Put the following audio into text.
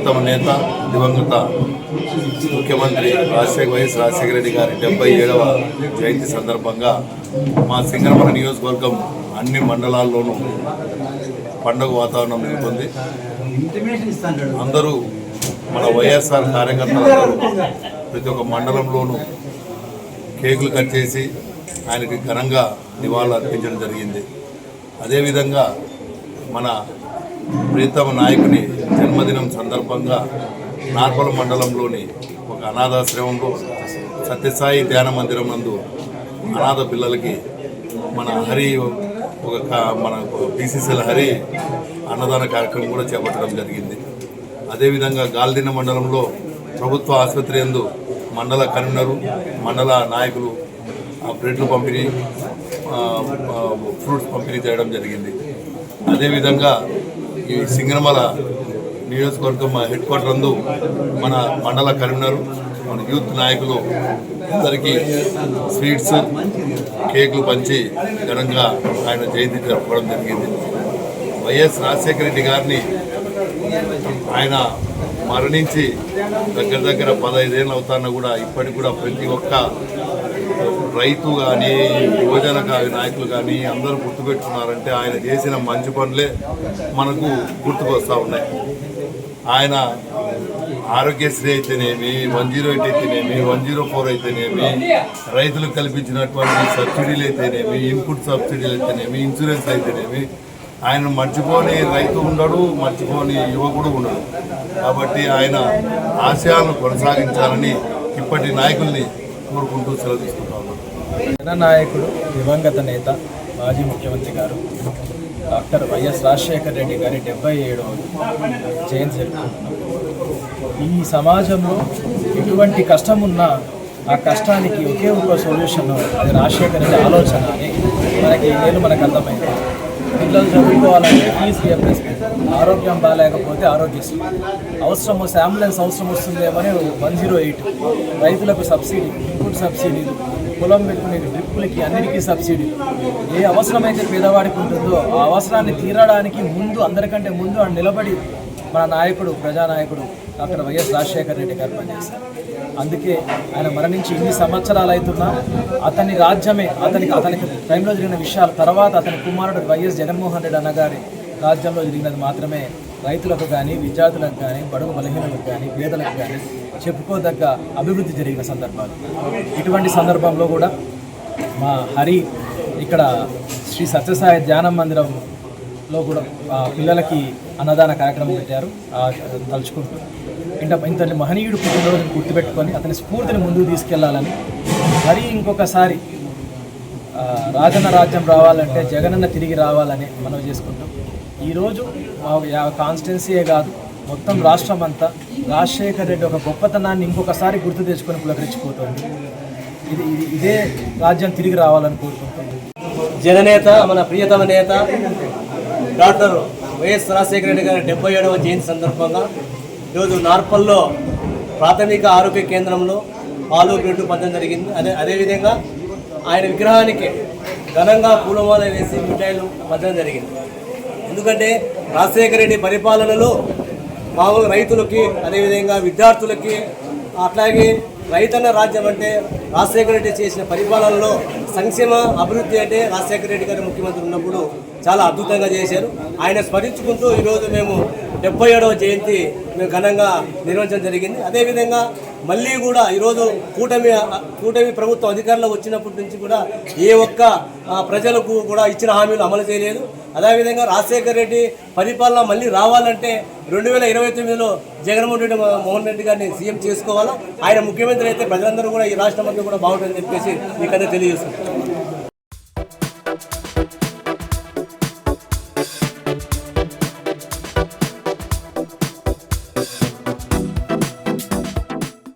ప్రియతమ నేత దివంగత ముఖ్యమంత్రి వైఎస్ రాజశేఖర రెడ్డి గారి 77వ జయంతి సందర్భంగా మా సింగనమల నియోజకవర్గం అన్ని మండలాల్లోనూ పండుగ వాతావరణం నెలకొంది. అందరూ మన వైఎస్ఆర్ కార్యకర్తలందరూ ప్రతి ఒక్క మండలంలోనూ కేకులు కట్ చేసి ఆయనకి ఘనంగా నివాళులు అర్పించడం జరిగింది. అదేవిధంగా మన ప్రియతమ నాయకుని జన్మదినం సందర్భంగా నార్పల మండలంలోని ఒక అనాథాశ్రమంలో సత్యసాయి ధ్యాన మందిరం నందు అనాథ పిల్లలకి మన హరి మన బీసీసీల హరి అన్నదాన కార్యక్రమం కూడా చేపట్టడం జరిగింది. అదేవిధంగా గాల్దిన మండలంలో ప్రభుత్వ ఆసుపత్రి యందు మండల కన్వీనరు మండల నాయకులు బ్రెడ్లు పంపిణీ ఫ్రూట్స్ పంపిణీ చేయడం జరిగింది. అదేవిధంగా ఈ సింగనమల నియోజకవర్గం హెడ్ క్వార్టర్ నందు మన మండల కన్వీనరు మన యూత్ నాయకులు అందరికీ స్వీట్స్ కేకులు పంచి ఘనంగా ఆయన జయంతి జరుపుకోవడం జరిగింది. వైఎస్ రాజశేఖర రెడ్డి గారిని ఆయన మరణించి దగ్గర 15 ఏళ్ళు అవుతాన్నా కూడా ఇప్పటికి కూడా ప్రతి ఒక్క రైతు కానీ యువజన నాయకులు కానీ అందరూ గుర్తుపెట్టుకున్నారంటే ఆయన చేసిన మంచి పనులే మనకు గుర్తుకొస్తూ ఉన్నాయి. ఆయన ఆరోగ్యశ్రీ అయితేనేమి, 108 అయితేనేమి, 104 అయితేనేమి, రైతులకు కల్పించినటువంటి సబ్సిడీలు అయితేనేమి, ఇన్పుట్ సబ్సిడీలు అయితేనేమి, ఇన్సూరెన్స్ అయితేనేమి, ఆయన మర్చిపోని రైతు ఉండడు, మర్చిపోని యువకుడు ఉండడు. కాబట్టి ఆయన ఆశయాలను కొనసాగించాలని ఇప్పటి నాయకుల్ని కోరుకుంటూ సెలవు తీసుకుంటా ఉన్నాను. జననాయకుడు దివంగత నేత మాజీ ముఖ్యమంత్రి గారు డాక్టర్ వైఎస్ రాజశేఖర రెడ్డి గారి 77వ జయంతి జరుపుకుంటున్నాం. ఈ సమాజంలో ఎటువంటి కష్టం ఉన్నా ఆ కష్టానికి ఒకే ఒక సొల్యూషన్, అది రాజశేఖర రెడ్డి ఆలోచన అని మనకు అర్థమైంది. పిల్లలు చదువుకోవాలంటే ఫీజు రియంబర్స్మెంట్, ఆరోగ్యం బాగాలేకపోతే ఆరోగ్యశ్రీ, అంబులెన్స్ అవసరం వస్తుందేమని 108, రైతులకు సబ్సిడీ, ఇన్పుట్ సబ్సిడీలు, పొలం పెట్టుకునే డ్రిప్పులకి అన్నిటికీ సబ్సిడీలు. ఏ అవసరమైతే పేదవాడికి ఉంటుందో ఆ అవసరాన్ని తీరడానికి ముందు, అందరికంటే ముందు ఆయన నిలబడి మన నాయకుడు, ప్రజానాయకుడు డాక్టర్ వైఎస్ రాజశేఖర రెడ్డి గారు పనిచేస్తారు. అందుకే ఆయన మరణించి ఇన్ని సంవత్సరాలు అవుతున్నా అతని రాజ్యమే, అతనికి టైంలో జరిగిన విషయాల తర్వాత అతని కుమారుడు వైఎస్ జగన్మోహన్ రెడ్డి అన్నగారి రాజ్యంలో జరిగినది మాత్రమే రైతులకు కానీ, విద్యార్థులకు కానీ, బడుగు బలహీనులకు కానీ, పేదలకు కానీ చెప్పుకోదగ్గ అభివృద్ధి జరిగిన సందర్భాలు. ఇటువంటి సందర్భంలో కూడా మా హరి ఇక్కడ శ్రీ సత్యసాయి ధ్యాన మందిరంలో కూడా పిల్లలకి అన్నదాన కార్యక్రమం పెట్టారు. తలుచుకుంటూ ఇంతటి మహనీయుడు పుట్టినరోజుని గుర్తుపెట్టుకొని అతని స్ఫూర్తిని ముందుకు తీసుకెళ్లాలని, మరి ఇంకొకసారి రాజన్న రాజ్యం రావాలంటే జగనన్న తిరిగి రావాలని మనం చేసుకుంటాం. ఈరోజు కాన్స్టిట్యున్సీయే కాదు, మొత్తం రాష్ట్రం అంతా రాజశేఖర రెడ్డి ఒక గొప్పతనాన్ని ఇంకొకసారి గుర్తు తెచ్చుకొని పులకరించిపోతుంది. ఇదే రాజ్యం తిరిగి రావాలని కోరుకుంటాం. జననేత, మన ప్రియతమ నేత డాక్టర్ వైఎస్ రాజశేఖర రెడ్డి గారి 77వ జయంతి సందర్భంగా ఈరోజు నార్పల్లో ప్రాథమిక ఆరోగ్య కేంద్రంలో పాలు బ్రెడ్ పంచడం జరిగింది. అదేవిధంగా ఆయన విగ్రహానికి ఘనంగా పూలమాల వేసి మిఠాయిలు పంచడం జరిగింది. ఎందుకంటే రాజశేఖర రెడ్డి పరిపాలనలో మామూలు రైతులకి, అదేవిధంగా విద్యార్థులకి, అట్లాగే రైతన్న రాజ్యం అంటే రాజశేఖర రెడ్డి చేసిన పరిపాలనలో సంక్షేమ అభివృద్ధి అంటే రాజశేఖర రెడ్డి గారు ముఖ్యమంత్రి ఉన్నప్పుడు చాలా అద్భుతంగా చేశారు. ఆయన స్మరించుకుంటూ ఈరోజు మేము 77వ జయంతి మేము ఘనంగా నిర్వహించడం జరిగింది. అదేవిధంగా మళ్ళీ కూడా ఈరోజు కూటమి ప్రభుత్వం అధికారంలో వచ్చినప్పటి నుంచి కూడా ఏ ఒక్క ప్రజలకు కూడా ఇచ్చిన హామీలు అమలు చేయలేదు. అదేవిధంగా రాజశేఖర రెడ్డి పరిపాలన మళ్ళీ రావాలంటే 2029లో జగన్మోహన్ రెడ్డి గారిని సీఎం చేసుకోవాలా. ఆయన ముఖ్యమంత్రి అయితే ప్రజలందరూ కూడా ఈ రాష్ట్రం అంతా కూడా బాగుంటుందని చెప్పేసి మీకు అందరూ తెలియజేస్తున్నారు.